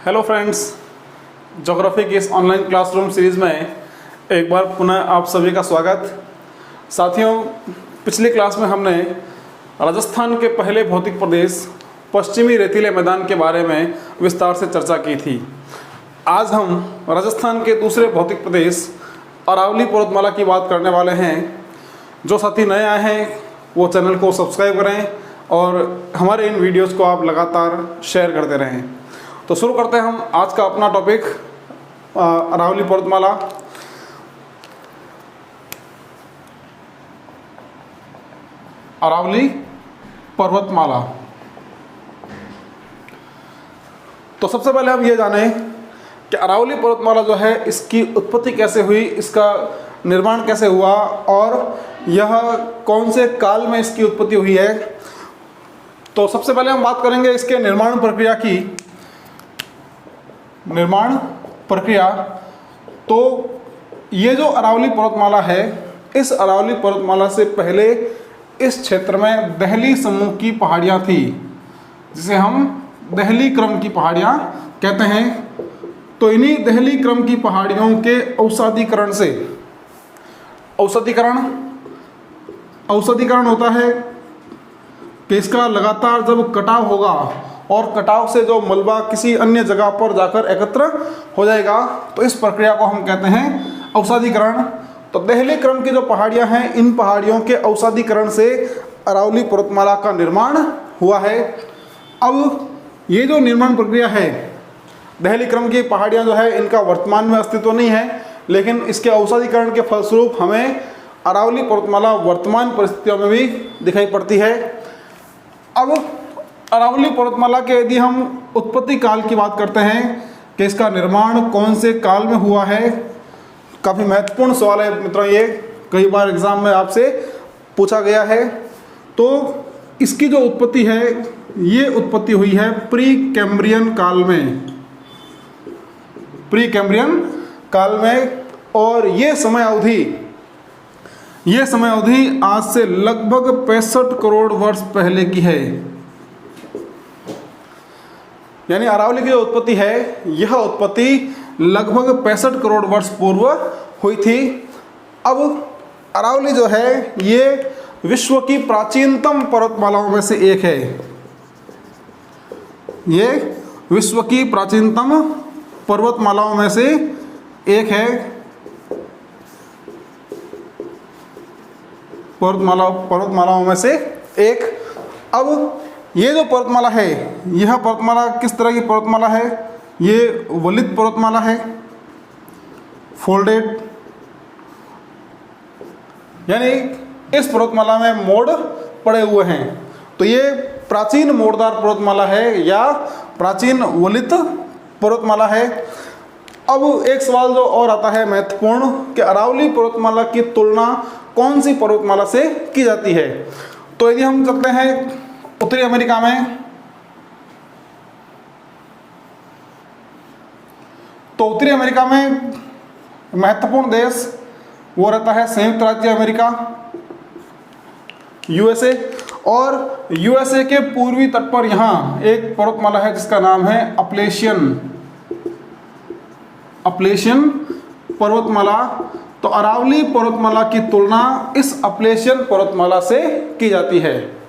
Hello friends, geography की इस online classroom series में एक बार पुनः आप सभी का स्वागत। साथियों, पिछली क्लास में हमने राजस्थान के पहले भौतिक प्रदेश पश्चिमी रेतीले मैदान के बारे में विस्तार से चर्चा की थी। आज हम राजस्थान के दूसरे भौतिक प्रदेश अरावली पर्वतमाला की बात करने वाले हैं। जो साथी नए आए हैं वो चैनल को सब्सक्राइब करें और हमारे इन वीडियोज़ को आप लगातार शेयर करते रहें। तो शुरू करते हैं हम आज का अपना टॉपिक, अरावली पर्वतमाला। अरावली पर्वतमाला। तो सबसे पहले हम ये जानें कि अरावली पर्वतमाला जो है इसकी उत्पत्ति कैसे हुई, इसका निर्माण कैसे हुआ और यह कौन से काल में इसकी उत्पत्ति हुई है। तो सबसे पहले हम बात करेंगे इसके निर्माण प्रक्रिया की। निर्माण प्रक्रिया, तो ये जो अरावली पर्वतमाला है, इस अरावली पर्वतमाला से पहले इस क्षेत्र में दहली समूह की पहाड़ियाँ थी, जिसे हम दहली क्रम की पहाड़ियाँ कहते हैं। तो इन्हीं दहली क्रम की पहाड़ियों के अवसादीकरण से, अवसादीकरण होता है कि इसका लगातार जब कटाव होगा और कटाव से जो मलबा किसी अन्य जगह पर जाकर एकत्र हो जाएगा, तो इस प्रक्रिया को हम कहते हैं अवसादीकरण। तो दहली क्रम की जो पहाड़ियां हैं, इन पहाड़ियों के अवसादीकरण से अरावली पर्वतमाला का निर्माण हुआ है। अब ये जो निर्माण प्रक्रिया है, दहली क्रम की पहाड़ियां जो है इनका वर्तमान में अस्तित्व नहीं है, लेकिन इसके अवसादीकरण के फलस्वरूप हमें अरावली पर्वतमाला वर्तमान परिस्थितियों में भी दिखाई पड़ती है। अब अरावली पर्वतमाला के यदि हम उत्पत्ति काल की बात करते हैं कि इसका निर्माण कौन से काल में हुआ है, काफ़ी महत्वपूर्ण सवाल है मित्रों। ये कई बार एग्जाम में आपसे पूछा गया है। तो इसकी जो उत्पत्ति है, ये उत्पत्ति हुई है प्री कैम्ब्रियन काल में, प्री कैम्ब्रियन काल में। और ये समय अवधि आज से लगभग 65 करोड़ वर्ष पहले की है। यानी अरावली की जो उत्पत्ति है, यह उत्पत्ति लगभग 65 करोड़ वर्ष पूर्व हुई थी। अब अरावली जो है ये विश्व की प्राचीनतम पर्वतमालाओं में से एक है। ये विश्व की प्राचीनतम पर्वतमालाओं में से एक है। पर्वतमालाओं में से एक। अब ये जो पर्वतमाला है, यह पर्वतमाला किस तरह की पर्वतमाला है? ये वलित पर्वतमाला है, फोल्डेड, यानी इस पर्वतमाला में मोड़ पड़े हुए हैं। तो ये प्राचीन मोड़दार पर्वतमाला है या प्राचीन वलित पर्वतमाला है। अब एक सवाल जो और आता है महत्वपूर्ण, कि अरावली पर्वतमाला की तुलना कौन सी पर्वतमाला से की जाती है। तो यदि हम चलते हैं उत्तरी अमेरिका में, तो उत्तरी अमेरिका में महत्वपूर्ण देश वो रहता है संयुक्त राज्य अमेरिका, यूएसए। और यूएसए के पूर्वी तट पर यहाँ एक पर्वतमाला है जिसका नाम है अपलेशियन पर्वतमाला। तो अरावली पर्वतमाला की तुलना इस अपलेशियन पर्वतमाला से की जाती है।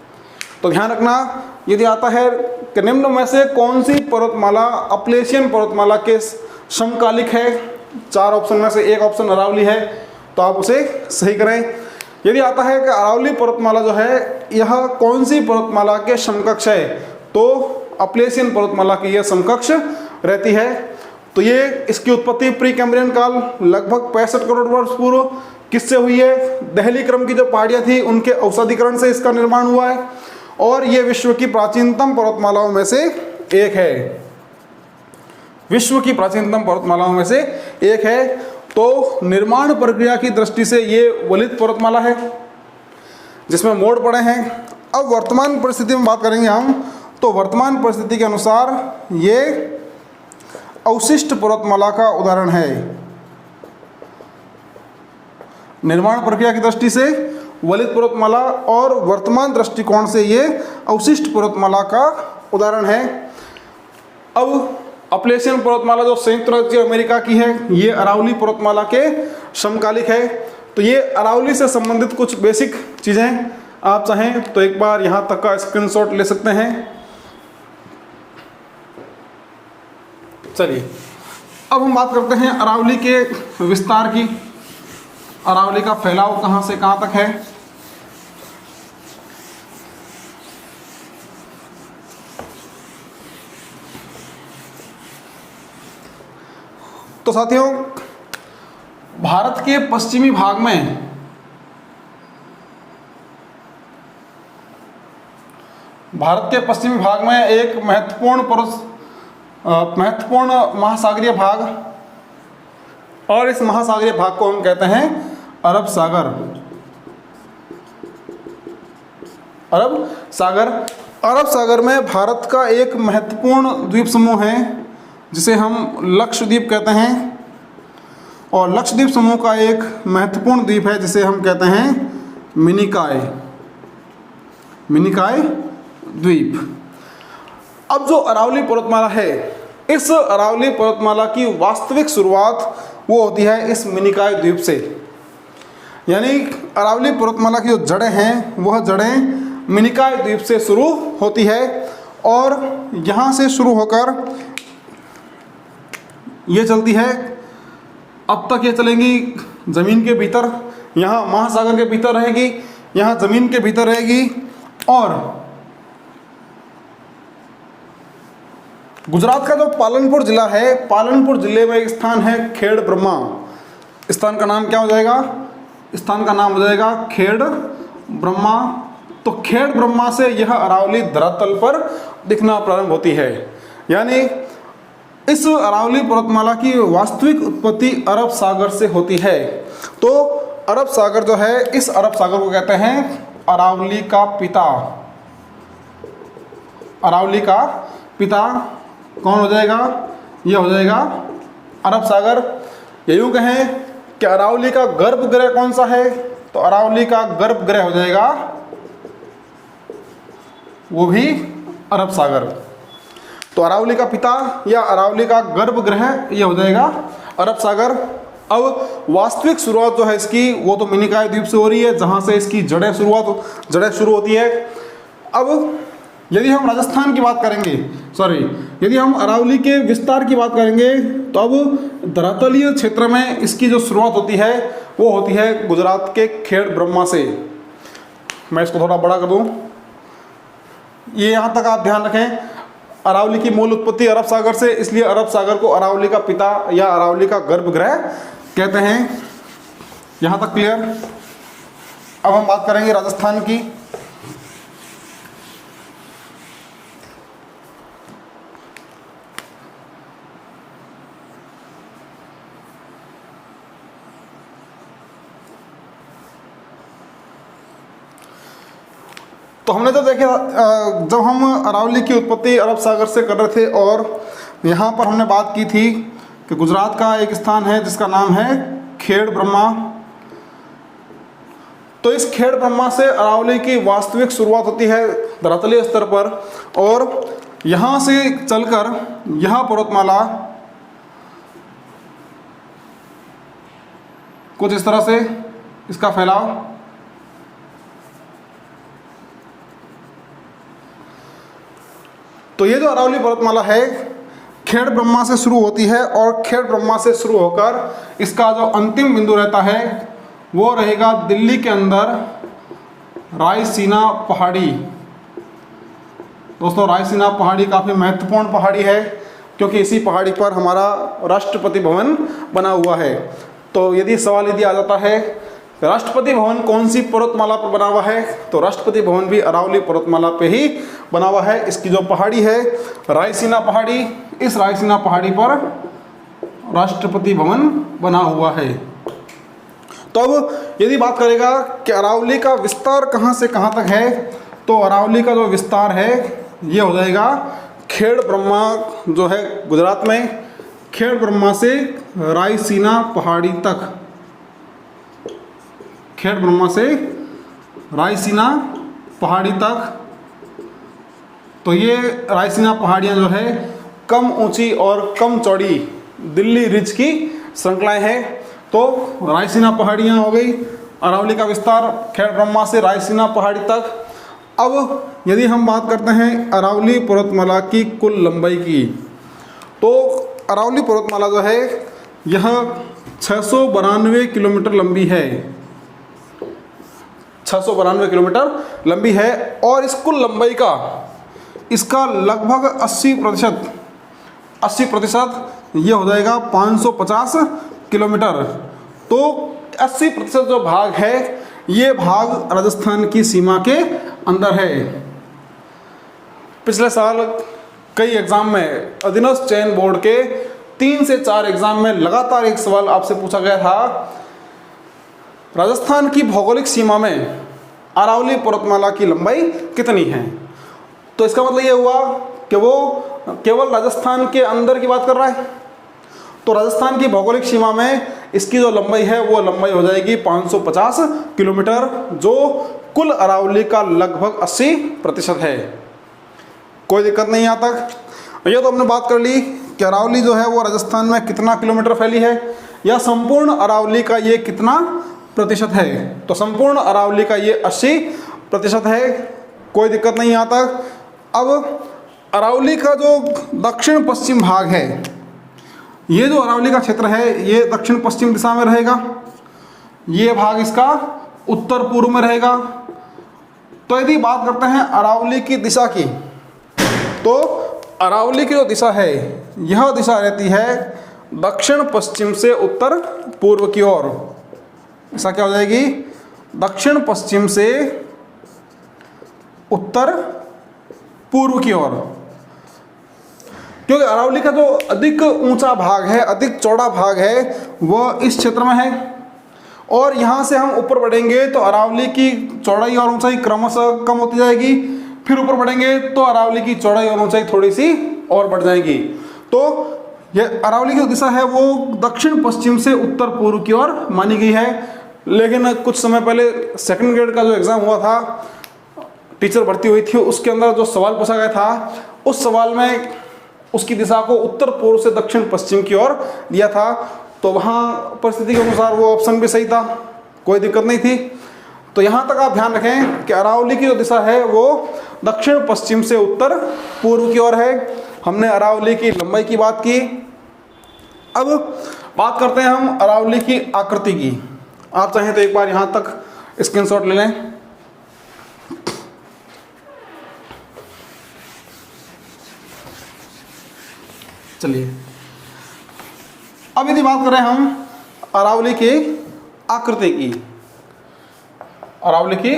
तो ध्यान रखना, यदि आता है कि निम्न में से कौन सी पर्वतमाला अपलेशियन पर्वतमाला के समकालिक है, 4 ऑप्शन में से एक ऑप्शन अरावली है, तो आप उसे सही करें। यदि आता है कि अरावली पर्वतमाला जो है यह कौन सी पर्वतमाला के समकक्ष है, तो अपलेशियन पर्वतमाला की यह समकक्ष रहती है। तो ये इसकी उत्पत्ति प्री कैम्ब्रियन काल लगभग 65 करोड़ वर्ष पूर्व किससे हुई है? दहली क्रम की जो पहाड़ियाँ थी उनके अवसादीकरण से इसका निर्माण हुआ है। और ये विश्व की प्राचीनतम पर्वतमालाओं में से एक है, विश्व की प्राचीनतम पर्वतमालाओं में से एक है। तो निर्माण प्रक्रिया की दृष्टि से ये वलित पर्वतमाला है जिसमें मोड़ पड़े हैं। अब वर्तमान परिस्थिति में बात करेंगे हम, तो वर्तमान परिस्थिति के अनुसार ये अवशिष्ट पर्वतमाला का उदाहरण है। निर्माण प्रक्रिया की दृष्टि से वलित पर्वतमाला और वर्तमान दृष्टिकोण से ये अवशिष्ट पर्वतमाला का उदाहरण है। अब अपलेशियन पर्वतमाला जो संयुक्त राज्य अमेरिका की है, ये अरावली पर्वतमाला के समकालिक है। तो ये अरावली से संबंधित कुछ बेसिक चीज़ें, आप चाहें तो एक बार यहाँ तक का स्क्रीनशॉट ले सकते हैं। चलिए अब हम बात करते हैं अरावली के विस्तार की। अरावली का फैलाव कहाँ से कहाँ तक है। तो साथियों, भारत के पश्चिमी भाग में एक महत्वपूर्ण महासागरीय भाग, और इस महासागरीय भाग को हम कहते हैं अरब सागर। अरब सागर में भारत का एक महत्वपूर्ण द्वीप समूह है जिसे हम लक्षद्वीप कहते हैं, और लक्षद्वीप समूह का एक महत्वपूर्ण द्वीप है जिसे हम कहते हैं मिनिकॉय द्वीप। अब जो अरावली पर्वतमाला है, इस अरावली पर्वतमाला की वास्तविक शुरुआत वो होती है इस मिनिकॉय द्वीप से। यानी अरावली पर्वतमाला की जो जड़ें हैं, वह जड़ें मिनिकॉय द्वीप से शुरू होती है, और यहाँ से शुरू होकर ये चलती है, अब तक ये चलेंगी ज़मीन के भीतर, यहाँ महासागर के भीतर रहेगी, यहाँ ज़मीन के भीतर रहेगी, और गुजरात का जो पालनपुर जिला है, पालनपुर जिले में एक स्थान है खेड़ ब्रह्मा। स्थान का नाम क्या हो जाएगा? स्थान का नाम हो जाएगा खेड़ ब्रह्मा। तो खेड़ ब्रह्मा से यह अरावली धरातल पर दिखना प्रारंभ होती है। यानी इस अरावली पर्वतमाला की वास्तविक उत्पत्ति अरब सागर से होती है। तो अरब सागर जो है, इस अरब सागर को कहते हैं अरावली का पिता। अरावली का पिता कौन हो जाएगा? यह हो जाएगा अरब सागर। या यूँ कहें कि अरावली का गर्भगृह कौन सा है, तो अरावली का गर्भगृह हो जाएगा वो भी अरब सागर। तो अरावली का पिता या अरावली का गर्भगृह ये हो जाएगा अरब सागर। अब वास्तविक शुरुआत जो है इसकी, वो तो मिनिकॉय द्वीप से हो रही है, जहाँ से इसकी जड़ें शुरू होती है। अब यदि हम राजस्थान की बात करेंगे, यदि हम अरावली के विस्तार की बात करेंगे, तो अब धरातलीय क्षेत्र में इसकी जो शुरुआत होती है वो होती है गुजरात के खेड़ ब्रह्मा से। मैं इसको थोड़ा बड़ा कर दूं, ये यहाँ तक आप ध्यान रखें, अरावली की मूल उत्पत्ति अरब सागर से, इसलिए अरब सागर को अरावली का पिता या अरावली का गर्भगृह कहते हैं। यहाँ तक क्लियर। अब हम बात करेंगे राजस्थान की। तो हमने तो देखे, जब हम अरावली की उत्पत्ति अरब सागर से कर रहे थे, और यहाँ पर हमने बात की थी कि गुजरात का एक स्थान है जिसका नाम है खेड़ ब्रह्मा। तो इस खेड़ ब्रह्मा से अरावली की वास्तविक शुरुआत होती है धरातलीय स्तर पर, और यहाँ से चलकर यह पर्वतमाला कुछ इस तरह से इसका फैलाव। तो ये जो अरावली पर्वतमाला है खेड़ ब्रह्मा से शुरू होती है, और खेड़ ब्रह्मा से शुरू होकर इसका जो अंतिम बिंदु रहता है वो रहेगा दिल्ली के अंदर रायसीना पहाड़ी। दोस्तों, रायसीना पहाड़ी काफ़ी महत्वपूर्ण पहाड़ी है, क्योंकि इसी पहाड़ी पर हमारा राष्ट्रपति भवन बना हुआ है। तो यदि सवाल यदि आ जाता है राष्ट्रपति भवन कौन सी पर्वतमाला पर बना हुआ है, तो राष्ट्रपति भवन भी अरावली पर्वतमाला पे ही बना हुआ है। इसकी जो पहाड़ी है रायसीना पहाड़ी, इस रायसीना पहाड़ी पर राष्ट्रपति भवन बना हुआ है। तो अब यदि बात करेगा कि अरावली का विस्तार कहाँ से कहाँ तक है, तो अरावली का जो विस्तार है ये हो जाएगा खेड़ ब्रह्मा जो है गुजरात में, खेड़ ब्रह्मा से रायसीना पहाड़ी तक, खेड़ ब्रह्मा से रायसीना पहाड़ी तक। तो ये रायसीना पहाड़ियाँ जो है कम ऊंची और कम चौड़ी दिल्ली रिज की श्रृंखलाएं हैं। तो रायसीना पहाड़ियाँ हो गई, अरावली का विस्तार खेड़ ब्रह्मा से रायसीना पहाड़ी तक। अब यदि हम बात करते हैं अरावली पर्वतमाला की कुल लंबाई की, तो अरावली पर्वतमाला जो है यह 692 किलोमीटर लंबी है, 692 किलोमीटर लंबी है। और इस कुल लंबाई का इसका लगभग 80% ये हो जाएगा 550 किलोमीटर। तो 80% जो भाग है ये भाग राजस्थान की सीमा के अंदर है। पिछले साल कई एग्जाम में अधीनस्थ चयन बोर्ड के 3 से 4 एग्जाम में लगातार एक सवाल आपसे पूछा गया था, राजस्थान की भौगोलिक सीमा में अरावली पर्वतमाला की लंबाई कितनी है। तो इसका मतलब ये हुआ कि वो केवल राजस्थान के अंदर की बात कर रहा है। तो राजस्थान की भौगोलिक सीमा में इसकी जो लंबाई है वो लंबाई हो जाएगी 550 किलोमीटर, जो कुल अरावली का लगभग 80% है। कोई दिक्कत नहीं यहाँ तक। ये तो हमने बात कर ली कि अरावली जो है वो राजस्थान में कितना किलोमीटर फैली है, या संपूर्ण अरावली का ये कितना प्रतिशत है। तो संपूर्ण अरावली का ये 80% है। कोई दिक्कत नहीं यहाँ तक। अब अरावली का जो दक्षिण पश्चिम भाग है, ये जो अरावली का क्षेत्र है ये दक्षिण पश्चिम दिशा में रहेगा, ये भाग इसका उत्तर पूर्व में रहेगा। तो यदि बात करते हैं अरावली की दिशा की, तो अरावली की जो दिशा है यह दिशा रहती है दक्षिण पश्चिम से उत्तर पूर्व की ओर। ऐसा क्या हो जाएगी, दक्षिण पश्चिम से उत्तर पूर्व की ओर, क्योंकि अरावली का जो अधिक ऊंचा भाग है, अधिक चौड़ा भाग है, वह इस क्षेत्र में है। और यहाँ से हम ऊपर बढ़ेंगे तो अरावली की चौड़ाई और ऊंचाई क्रमशः कम होती जाएगी। फिर ऊपर बढ़ेंगे तो अरावली की चौड़ाई और ऊंचाई थोड़ी सी और बढ़ जाएगी। तो यह अरावली की जो दिशा है वो दक्षिण पश्चिम से उत्तर पूर्व की ओर मानी गई है। लेकिन कुछ समय पहले सेकंड ग्रेड का जो एग्ज़ाम हुआ था, टीचर भर्ती हुई थी, उसके अंदर जो सवाल पूछा गया था, उस सवाल में उसकी दिशा को उत्तर पूर्व से दक्षिण पश्चिम की ओर दिया था। तो वहाँ परिस्थिति के अनुसार वो ऑप्शन भी सही था, कोई दिक्कत नहीं थी। तो यहाँ तक आप ध्यान रखें कि अरावली की जो दिशा है वो दक्षिण पश्चिम से उत्तर पूर्व की ओर है। हमने अरावली की लंबाई की बात की। अब बात करते हैं हम अरावली की आकृति की। आप चाहें तो एक बार यहाँ तक स्क्रीनशॉट ले लें। चलिए, अब यदि बात करें हम अरावली की आकृति की, अरावली की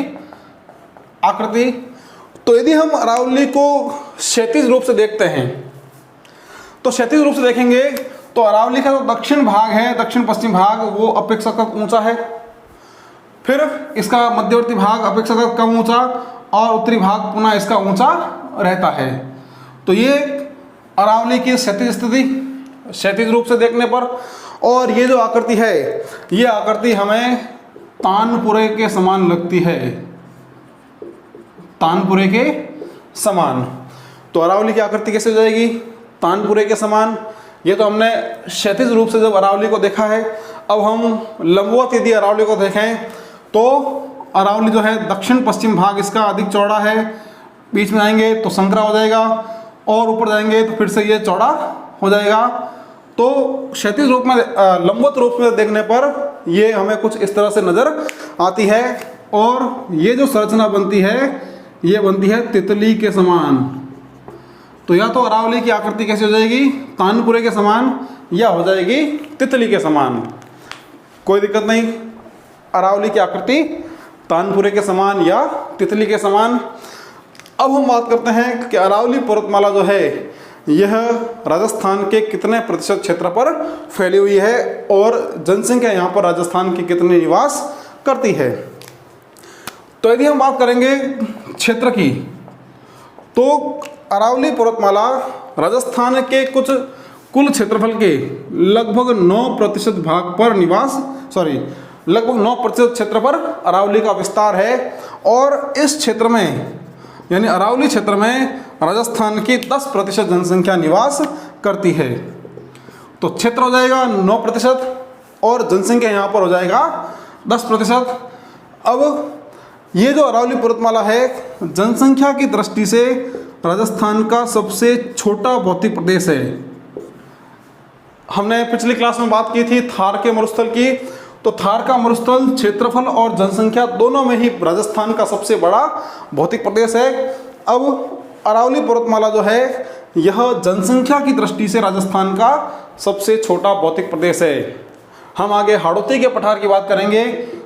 आकृति, तो यदि हम अरावली को क्षैतिज रूप से देखते हैं, तो क्षैतिज रूप से देखेंगे तो अरावली का जो दक्षिण भाग है, दक्षिण पश्चिम भाग, वो अपेक्षाकृत ऊंचा है। फिर इसका मध्यवर्ती भाग अपेक्षाकृत कम ऊंचा, और उत्तरी भाग पुनः इसका ऊंचा रहता है। तो ये अरावली की क्षैतिज स्थिति, क्षैतिज रूप से देखने पर। और ये जो आकृति है, ये आकृति हमें तानपुरे के समान लगती है, तानपुरे के समान। तो अरावली की आकृति कैसे हो जाएगी, तानपुरे के समान। ये तो हमने क्षैतिज रूप से जब अरावली को देखा है। अब हम लंबवत यदि अरावली को देखें तो अरावली जो है दक्षिण पश्चिम भाग इसका अधिक चौड़ा है, बीच में आएंगे तो संकरा हो जाएगा, और ऊपर जाएंगे तो फिर से ये चौड़ा हो जाएगा। तो क्षैतिज रूप में, लंबवत रूप में देखने पर ये हमें कुछ इस तरह से नज़र आती है। और ये जो संरचना बनती है ये बनती है तितली के समान। तो या तो अरावली की आकृति कैसे हो जाएगी, तानपुरे के समान, या हो जाएगी तितली के समान। कोई दिक्कत नहीं, अरावली की आकृति तानपुरे के समान या तितली के समान। अब हम बात करते हैं कि अरावली पर्वतमाला जो है यह राजस्थान के कितने प्रतिशत क्षेत्र पर फैली हुई है, और जनसंख्या यहाँ पर राजस्थान की कितनी निवास करती है। तो यदि हम बात करेंगे क्षेत्र की, तो अरावली पर्वतमाला राजस्थान के कुछ कुल क्षेत्रफल के लगभग 9% भाग पर लगभग 9% क्षेत्र पर अरावली का विस्तार है। और इस क्षेत्र में यानी अरावली क्षेत्र में राजस्थान की 10% जनसंख्या निवास करती है। तो क्षेत्र हो जाएगा 9% और जनसंख्या यहाँ पर हो जाएगा 10%। अब ये जो अरावली पर्वतमाला है जनसंख्या की दृष्टि से राजस्थान का सबसे छोटा भौतिक प्रदेश है। हमने पिछली क्लास में बात की थी थार के मरुस्थल की, तो थार का मरुस्थल क्षेत्रफल और जनसंख्या दोनों में ही राजस्थान का सबसे बड़ा भौतिक प्रदेश है। अब अरावली पर्वतमाला जो है यह जनसंख्या की दृष्टि से राजस्थान का सबसे छोटा भौतिक प्रदेश है। हम आगे हाड़ौती के पठार की बात करेंगे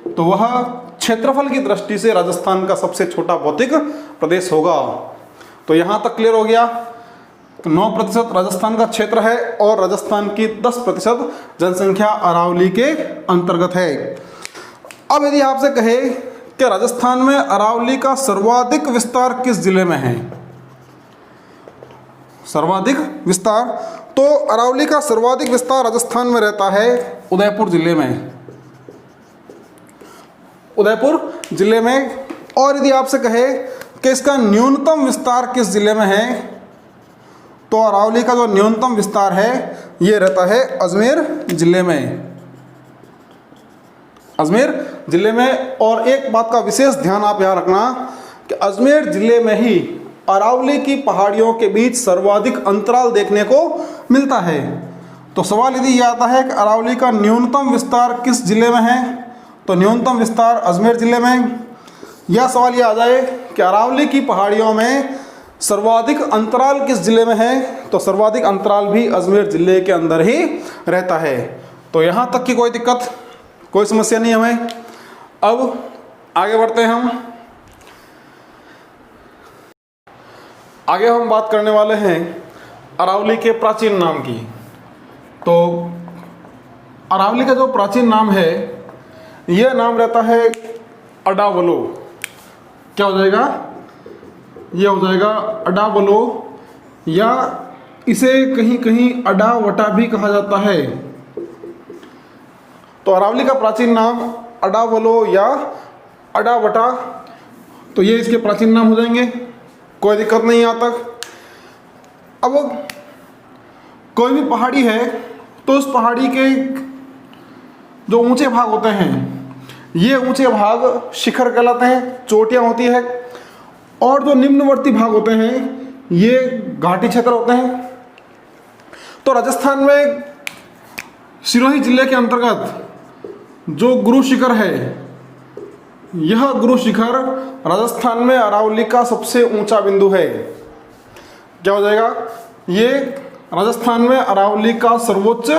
तो वह क्षेत्रफल की दृष्टि से राजस्थान का सबसे छोटा भौतिक प्रदेश होगा। तो यहाँ तक क्लियर हो गया। तो 9% राजस्थान का क्षेत्र है और राजस्थान की 10% जनसंख्या अरावली के अंतर्गत है। अब यदि आपसे कहे कि राजस्थान में अरावली का सर्वाधिक विस्तार किस जिले में है, सर्वाधिक विस्तार, तो अरावली का सर्वाधिक विस्तार राजस्थान में रहता है उदयपुर जिले में, उदयपुर जिले में। और यदि आपसे कहे कि इसका न्यूनतम विस्तार किस जिले में है, तो अरावली का जो न्यूनतम विस्तार है ये रहता है अजमेर जिले में, अजमेर जिले में। और एक बात का विशेष ध्यान आप यहाँ रखना कि अजमेर जिले में ही अरावली की पहाड़ियों के बीच सर्वाधिक अंतराल देखने को मिलता है। तो सवाल यदि ये आता है कि अरावली का न्यूनतम विस्तार किस जिले में है, तो न्यूनतम विस्तार अजमेर जिले में। यह सवाल ये आ जाए कि अरावली की पहाड़ियों में सर्वाधिक अंतराल किस जिले में है, तो सर्वाधिक अंतराल भी अजमेर जिले के अंदर ही रहता है। तो यहाँ तक की कोई दिक्कत, कोई समस्या नहीं हमें। अब आगे बढ़ते हैं हम। आगे हम बात करने वाले हैं अरावली के प्राचीन नाम की। तो अरावली का जो प्राचीन नाम है यह नाम रहता है अडावलो। क्या हो जाएगा, यह हो जाएगा अडावलो, या इसे कहीं कहीं अडावटा भी कहा जाता है। तो अरावली का प्राचीन नाम अडावलो या अडावटा, तो ये इसके प्राचीन नाम हो जाएंगे, कोई दिक्कत नहीं यहाँ तक। अब कोई भी पहाड़ी है तो उस पहाड़ी के जो ऊंचे भाग होते हैं ये ऊंचे भाग शिखर कहलाते हैं, चोटियाँ होती है। और जो निम्नवर्ती भाग होते हैं ये घाटी क्षेत्र होते हैं। तो राजस्थान में सिरोही जिले के अंतर्गत जो गुरु शिखर है, यह गुरु शिखर राजस्थान में अरावली का सबसे ऊंचा बिंदु है। क्या हो जाएगा, ये राजस्थान में अरावली का सर्वोच्च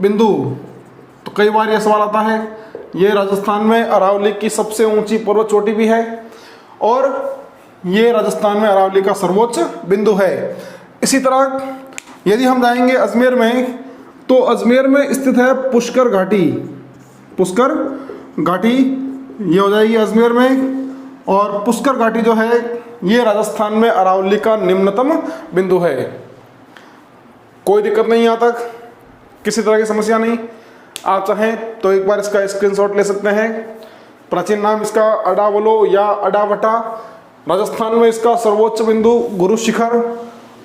बिंदु। तो कई बार यह सवाल आता है, ये राजस्थान में अरावली की सबसे ऊंची पर्वत चोटी भी है और ये राजस्थान में अरावली का सर्वोच्च बिंदु है। इसी तरह यदि हम जाएंगे अजमेर में, तो अजमेर में स्थित है पुष्कर घाटी, पुष्कर घाटी ये हो जाएगी अजमेर में। और पुष्कर घाटी जो है ये राजस्थान में अरावली का निम्नतम बिंदु है। कोई दिक्कत नहीं यहाँ तक, किसी तरह की समस्या नहीं। आप चाहें तो एक बार इसका स्क्रीनशॉट ले सकते हैं। प्राचीन नाम इसका अडावलो या अडावटा, राजस्थान में इसका सर्वोच्च बिंदु गुरु शिखर,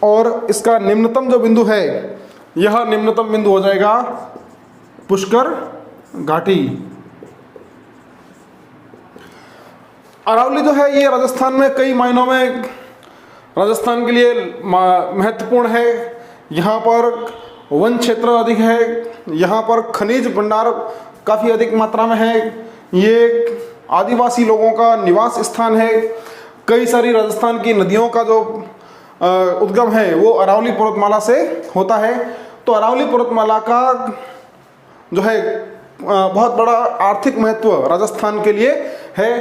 और इसका निम्नतम जो बिंदु है यह निम्नतम बिंदु हो जाएगा पुष्कर घाटी। अरावली जो है ये राजस्थान में कई मायनों में राजस्थान के लिए महत्वपूर्ण है। यहाँ पर वन क्षेत्र अधिक है, यहाँ पर खनिज भंडार काफ़ी अधिक मात्रा में है, ये आदिवासी लोगों का निवास स्थान है। कई सारी राजस्थान की नदियों का जो उद्गम है वो अरावली पर्वतमाला से होता है। तो अरावली पर्वतमाला का जो है बहुत बड़ा आर्थिक महत्व राजस्थान के लिए है।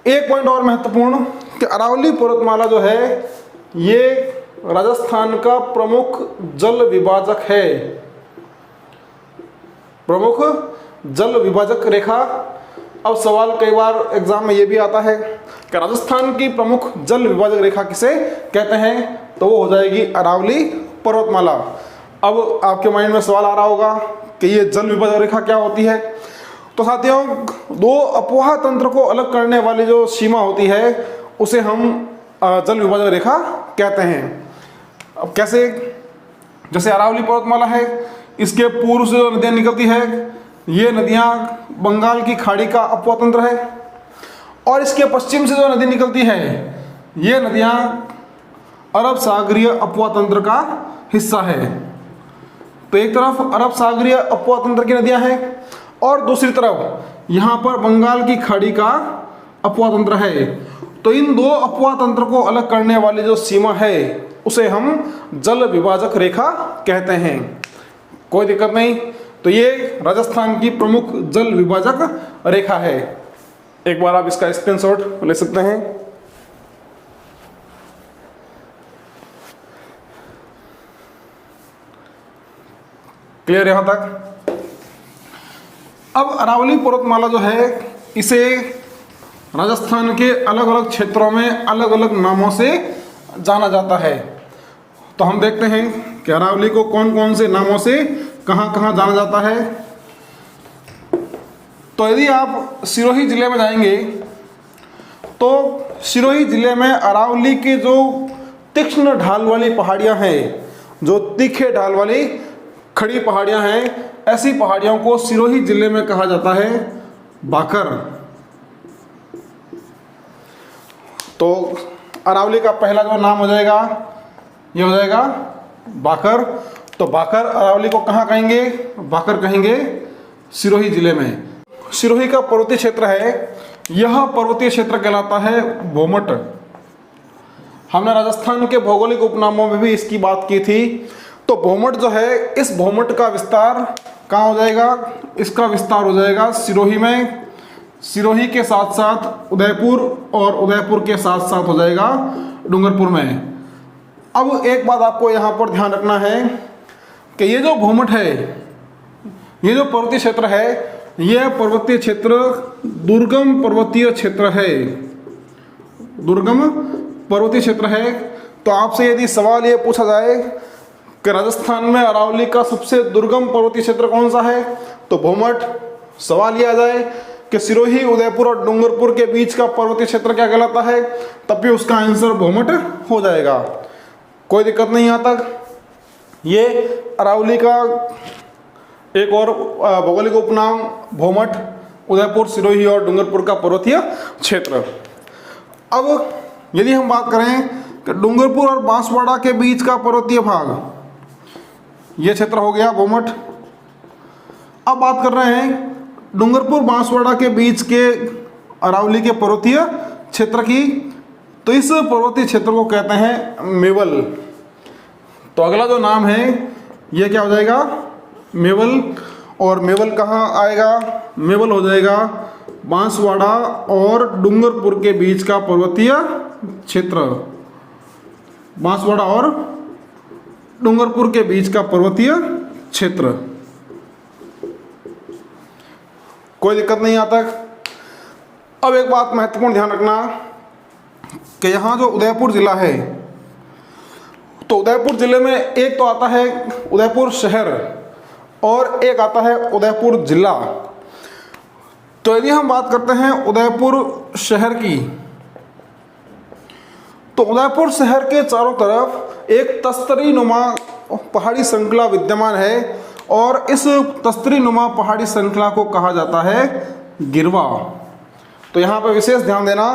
एक पॉइंट और महत्वपूर्ण कि अरावली पर्वतमाला जो है ये राजस्थान का प्रमुख जल विभाजक है, प्रमुख जल विभाजक रेखा। अब सवाल कई बार एग्जाम में ये भी आता है कि राजस्थान की प्रमुख जल विभाजक रेखा किसे कहते हैं, तो वो हो जाएगी अरावली पर्वतमाला। अब आपके माइंड में सवाल आ रहा होगा कि ये जल विभाजक रेखा क्या होती है। तो साथियों, दो अपवाह तंत्र को अलग करने वाली जो सीमा होती है उसे हम जल विभाजक रेखा कहते हैं। अब कैसे, जैसे अरावली पर्वतमाला है, इसके पूर्व से जो नदियाँ निकलती है ये नदियाँ बंगाल की खाड़ी का अपवातंत्र है, और इसके पश्चिम से जो नदी निकलती है ये नदियाँ अरब सागरीय अपवातंत्र का हिस्सा है। तो एक तरफ अरब सागरीय अपवातंत्र की नदियाँ हैं और दूसरी तरफ यहाँ पर बंगाल की खाड़ी का अपवातंत्र है। तो इन दो अपवातंत्र को अलग करने वाली जो सीमा है उसे हम जल विभाजक रेखा कहते हैं। कोई दिक्कत नहीं। तो ये राजस्थान की प्रमुख जल विभाजक रेखा है। एक बार आप इसका स्क्रीनशॉट ले सकते हैं। क्लियर यहां तक। अब अरावली पर्वतमाला जो है इसे राजस्थान के अलग अलग क्षेत्रों में अलग अलग नामों से जाना जाता है। तो हम देखते हैं कि अरावली को कौन कौन से नामों से कहां कहां जाना जाता है। तो यदि आप सिरोही जिले में जाएंगे तो सिरोही जिले में अरावली के जो तीक्ष्ण ढाल वाली पहाड़ियां हैं, जो तीखे ढाल वाली खड़ी पहाड़ियां हैं, ऐसी पहाड़ियों को सिरोही जिले में कहा जाता है बाकर। तो अरावली का पहला जो नाम हो जाएगा ये हो जाएगा बाकर। तो बाकर अरावली को कहाँ कहेंगे? बाकर कहेंगे सिरोही जिले में। सिरोही का पर्वतीय क्षेत्र है, यह पर्वतीय क्षेत्र कहलाता है भोमट। हमने राजस्थान के भौगोलिक उपनामों में भी इसकी बात की थी। तो भोमट जो है, इस भोमट का विस्तार कहाँ हो जाएगा? इसका विस्तार हो जाएगा सिरोही में। सिरोही के साथ साथ उदयपुर और उदयपुर के साथ साथ हो जाएगा डूंगरपुर में। अब एक बात आपको यहाँ पर ध्यान रखना है कि ये जो भोमट है, ये जो पर्वतीय क्षेत्र है, यह पर्वतीय क्षेत्र दुर्गम पर्वतीय क्षेत्र है। दुर्गम पर्वतीय क्षेत्र है। तो आपसे यदि सवाल ये पूछा जाए कि राजस्थान में अरावली का सबसे दुर्गम पर्वतीय क्षेत्र कौन सा है, तो भोमट। सवाल ये आ जाए कि सिरोही, उदयपुर और डूंगरपुर के बीच का पर्वतीय क्षेत्र क्या कहलाता है, तब भी उसका आंसर भोमट हो जाएगा। कोई दिक्कत नहीं यहाँ तक। ये अरावली का एक और भौगोलिक उपनाम भोमट, उदयपुर, सिरोही और डूंगरपुर का पर्वतीय क्षेत्र। अब यदि हम बात करें कि डूंगरपुर और बांसवाड़ा के बीच का पर्वतीय भाग, ये क्षेत्र हो गया भोमट। अब बात कर रहे हैं डूंगरपुर बांसवाड़ा के बीच के अरावली के पर्वतीय क्षेत्र की। तो इस पर्वतीय क्षेत्र को कहते हैं मेवल। तो अगला जो नाम है ये क्या हो जाएगा? मेवल। और मेवल कहाँ आएगा? मेवल हो जाएगा बांसवाड़ा और डूंगरपुर के बीच का पर्वतीय क्षेत्र। बांसवाड़ा और डूंगरपुर के बीच का पर्वतीय क्षेत्र। कोई दिक्कत नहीं यहाँ तक। अब एक बात महत्वपूर्ण ध्यान रखना कि यहाँ जो उदयपुर जिला है, तो उदयपुर जिले में एक तो आता है उदयपुर शहर और एक आता है उदयपुर जिला। तो यदि हम बात करते हैं उदयपुर शहर की, तो उदयपुर शहर के चारों तरफ एक तस्तरी नुमा पहाड़ी श्रृंखला विद्यमान है और इस तस्तरी नुमा पहाड़ी श्रृंखला को कहा जाता है गिरवा। तो यहाँ पर विशेष ध्यान देना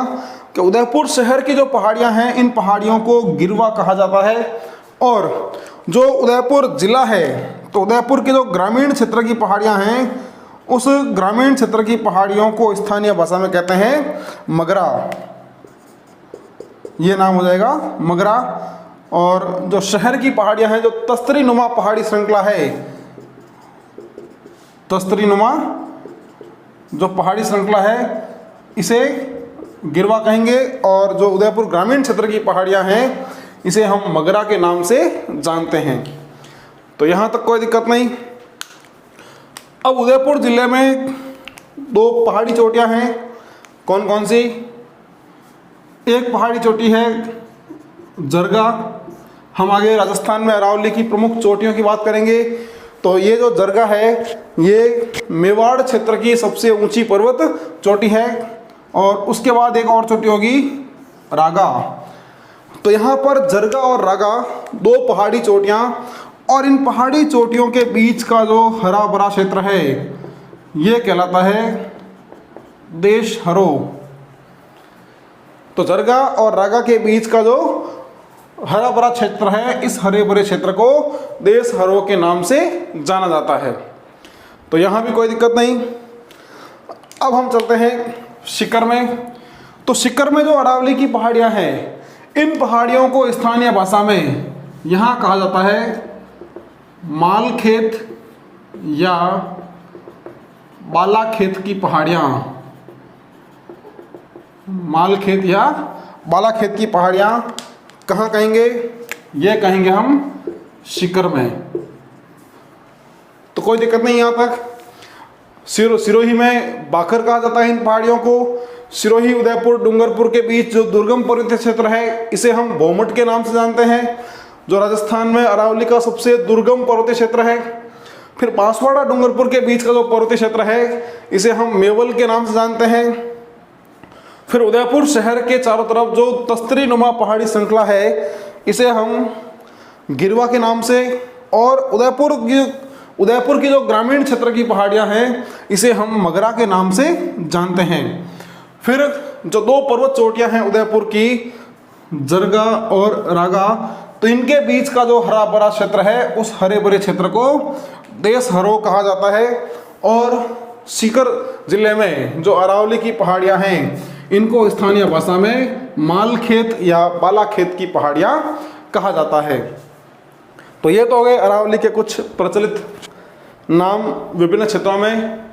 कि उदयपुर शहर की जो पहाड़ियाँ हैं, इन पहाड़ियों को गिरवा कहा जाता है। और जो उदयपुर जिला है, तो उदयपुर के जो ग्रामीण क्षेत्र की पहाड़ियाँ हैं, उस ग्रामीण क्षेत्र की पहाड़ियों को स्थानीय भाषा में कहते हैं मगरा। ये नाम हो जाएगा मगरा। और जो शहर की पहाड़ियाँ हैं, जो तस्तरी नुमा पहाड़ी श्रृंखला है, तस्तरी नुमा जो पहाड़ी श्रृंखला है, इसे गिरवा कहेंगे। और जो उदयपुर ग्रामीण क्षेत्र की पहाड़ियाँ हैं, इसे हम मगरा के नाम से जानते हैं। तो यहाँ तक कोई दिक्कत नहीं। अब उदयपुर जिले में दो पहाड़ी चोटियाँ हैं। कौन कौन सी? एक पहाड़ी चोटी है जरगा। हम आगे राजस्थान में अरावली की प्रमुख चोटियों की बात करेंगे। तो ये जो जरगा है, ये मेवाड़ क्षेत्र की सबसे ऊंची पर्वत चोटी है। और उसके बाद एक और चोटी होगी रागा। तो यहाँ पर जरगा और रागा दो पहाड़ी चोटियाँ, और इन पहाड़ी चोटियों के बीच का जो हरा भरा क्षेत्र है ये कहलाता है देश हरो। तो जरगा और रागा के बीच का जो हरा भरा क्षेत्र है, इस हरे भरे क्षेत्र को देश हरो के नाम से जाना जाता है। तो यहाँ भी कोई दिक्कत नहीं। अब हम चलते हैं सीकर में। तो सीकर में जो अरावली की पहाड़ियाँ हैं, इन पहाड़ियों को स्थानीय भाषा में यहाँ कहा जाता है मालखेत या बालाखेत की पहाड़ियाँ। मालखेत या बालाखेत की पहाड़ियाँ कहाँ कहेंगे? ये कहेंगे हम सीकर में। तो कोई दिक्कत नहीं यहाँ तक। सिरोही में बाखर कहा जाता है इन पहाड़ियों को। सिरोही, उदयपुर, डूंगरपुर के बीच जो दुर्गम पर्वतीय क्षेत्र है, इसे हम भौमट के नाम से जानते हैं, जो राजस्थान में अरावली का सबसे दुर्गम पर्वतीय क्षेत्र है। फिर बांसवाड़ा, डूंगरपुर के बीच का जो पर्वतीय क्षेत्र है, इसे हम मेवल के नाम से जानते हैं। फिर उदयपुर शहर के चारों तरफ जो तस्तरी नुमा पहाड़ी श्रृंखला है, इसे हम गिरवा के नाम से, और उदयपुर की जो ग्रामीण क्षेत्र की पहाड़ियाँ हैं, इसे हम मगरा के नाम से जानते हैं। फिर जो दो पर्वत चोटियाँ हैं उदयपुर की, जरगा और रागा, तो इनके बीच का जो हरा भरा क्षेत्र है, उस हरे भरे क्षेत्र को देश हरो कहा जाता है। और सीकर जिले में जो अरावली की पहाड़ियाँ हैं, इनको स्थानीय भाषा में मालखेत या बालाखेत की पहाड़ियाँ कहा जाता है। तो ये तो हो गए अरावली के कुछ प्रचलित नाम विभिन्न क्षेत्रों में।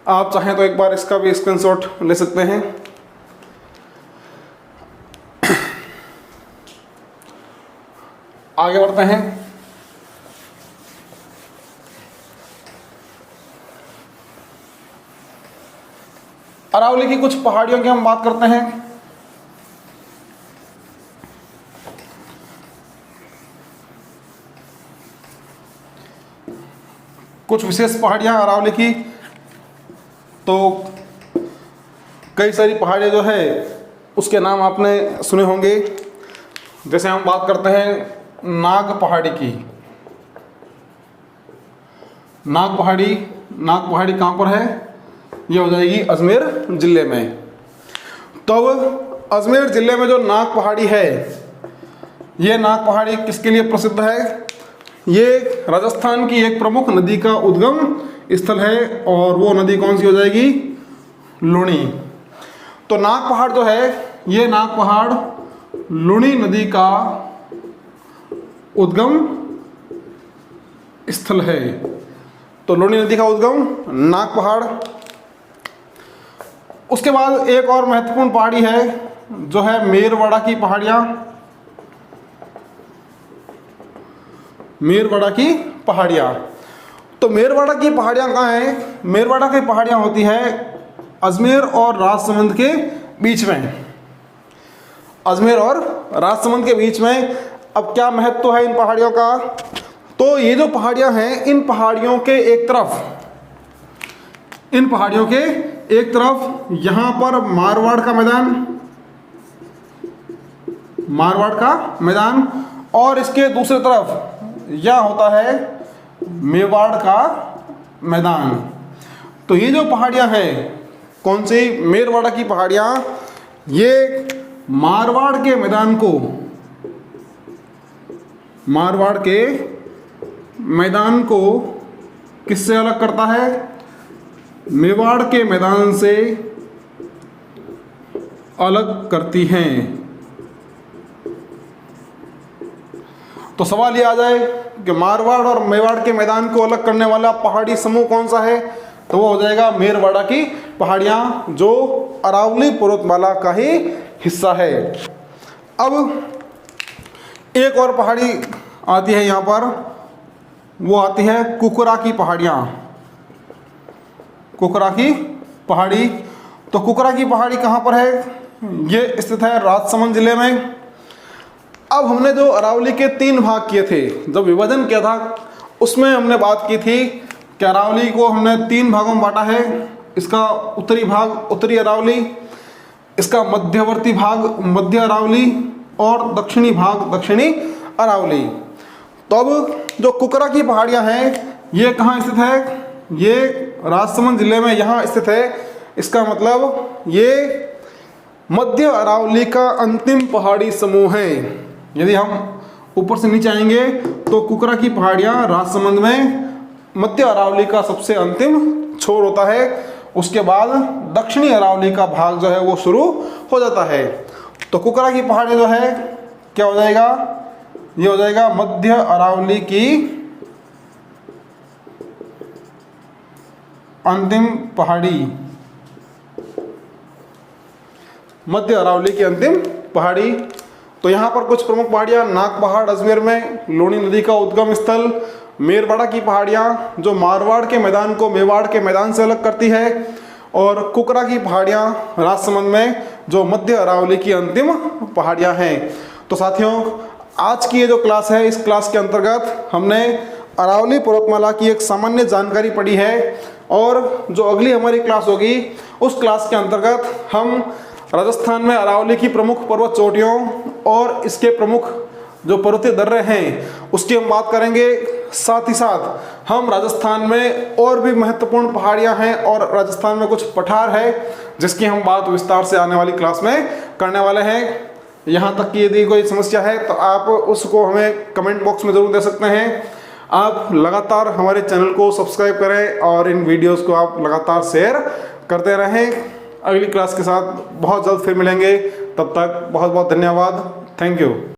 आप चाहें तो एक बार इसका भी स्क्रीनशॉट ले सकते हैं। आगे बढ़ते हैं। अरावली की कुछ पहाड़ियों की हम बात करते हैं। कुछ विशेष पहाड़ियां अरावली की, तो कई सारी पहाड़ियां जो है उसके नाम आपने सुने होंगे। जैसे हम बात करते हैं नाग पहाड़ी की। नाग पहाड़ी कहाँ पर है? ये हो जाएगी अजमेर जिले में। तो अब अजमेर जिले में जो नाग पहाड़ी है, ये नाग पहाड़ी किसके लिए प्रसिद्ध है? ये राजस्थान की एक प्रमुख नदी का उद्गम स्थल है, और वो नदी कौन सी हो जाएगी? लूणी। तो नाग पहाड़ जो है, ये नाग पहाड़ लूणी नदी का उद्गम स्थल है। तो लूणी नदी का उद्गम नाग पहाड़। उसके बाद एक और महत्वपूर्ण पहाड़ी है जो है मेरवाड़ा की पहाड़ियाँ। मेरवाड़ा की पहाड़ियाँ, तो मेरवाड़ा की पहाड़ियाँ कहाँ हैं? मेरवाड़ा की पहाड़ियाँ होती है अजमेर और राजसमंद के बीच में। अजमेर और राजसमंद के बीच में। अब क्या महत्व है इन पहाड़ियों का? तो ये जो पहाड़ियाँ हैं, इन पहाड़ियों के एक तरफ यहाँ पर मारवाड़ का मैदान, और इसके दूसरे तरफ यह होता है मेवाड़ का मैदान। तो ये जो पहाड़ियाँ हैं, कौन सी? मेरवाड़ा की पहाड़ियाँ, ये मारवाड़ के मैदान को किससे अलग करता है? मेवाड़ के मैदान से अलग करती हैं। तो सवाल ये आ जाए कि मारवाड़ और मेवाड़ के मैदान को अलग करने वाला पहाड़ी समूह कौन सा है? तो वो हो जाएगा मेरवाड़ा की पहाड़ियाँ, जो अरावली पर्वतमाला का ही हिस्सा है। अब एक और पहाड़ी आती है यहाँ पर, वो आती है कुकरा की पहाड़ियाँ। कुकरा की पहाड़ी, तो कुकरा की पहाड़ी कहाँ पर है? ये स्थित है राजसमंद जिले में। अब हमने जो अरावली के 3 भाग किए थे, जब विभाजन किया था, उसमें हमने बात की थी कि अरावली को हमने 3 भागों में बांटा है। इसका उत्तरी भाग उत्तरी अरावली, इसका मध्यवर्ती भाग मध्य अरावली, और दक्षिणी भाग दक्षिणी अरावली। तो अब जो कुकरा की पहाड़ियाँ हैं ये कहाँ स्थित है? ये राजसमंद जिले में यहाँ स्थित है। इसका मतलब ये मध्य अरावली का अंतिम पहाड़ी समूह है। यदि हम ऊपर से नीचे आएंगे तो कुकरा की पहाड़ियाँ राजसमंद में मध्य अरावली का सबसे अंतिम छोर होता है। उसके बाद दक्षिणी अरावली का भाग जो है वो शुरू हो जाता है। तो कुकरा की पहाड़ी जो है क्या हो जाएगा? ये हो जाएगा मध्य अरावली की अंतिम पहाड़ी, मध्य अरावली की अंतिम पहाड़ी। तो यहाँ पर कुछ प्रमुख पहाड़ियाँ, नाग पहाड़ अजमेर में, लूनी नदी का उद्गम स्थल, मेरवाड़ा की पहाड़ियाँ जो मारवाड़ के मैदान को मेवाड़ के मैदान से अलग करती है, और कुकरा की पहाड़ियाँ राजसमंद में जो मध्य अरावली की अंतिम पहाड़ियाँ हैं। तो साथियों, आज की ये जो क्लास है, इस क्लास के अंतर्गत हमने अरावली पर्वतमाला की एक सामान्य जानकारी पढ़ी है, और जो अगली हमारी क्लास होगी उस क्लास के अंतर्गत हम राजस्थान में अरावली की प्रमुख पर्वत चोटियों और इसके प्रमुख जो पर्वतीय दर्रे हैं उसकी हम बात करेंगे। साथ ही साथ हम राजस्थान में और भी महत्वपूर्ण पहाड़ियां हैं और राजस्थान में कुछ पठार है जिसकी हम बात विस्तार से आने वाली क्लास में करने वाले हैं। यहाँ तक कि यदि कोई समस्या है तो आप उसको हमें कमेंट बॉक्स में ज़रूर दे सकते हैं। आप लगातार हमारे चैनल को सब्सक्राइब करें और इन वीडियोस को आप लगातार शेयर करते रहें। अगली क्लास के साथ बहुत जल्द फिर मिलेंगे। तब तक बहुत बहुत धन्यवाद। Thank you.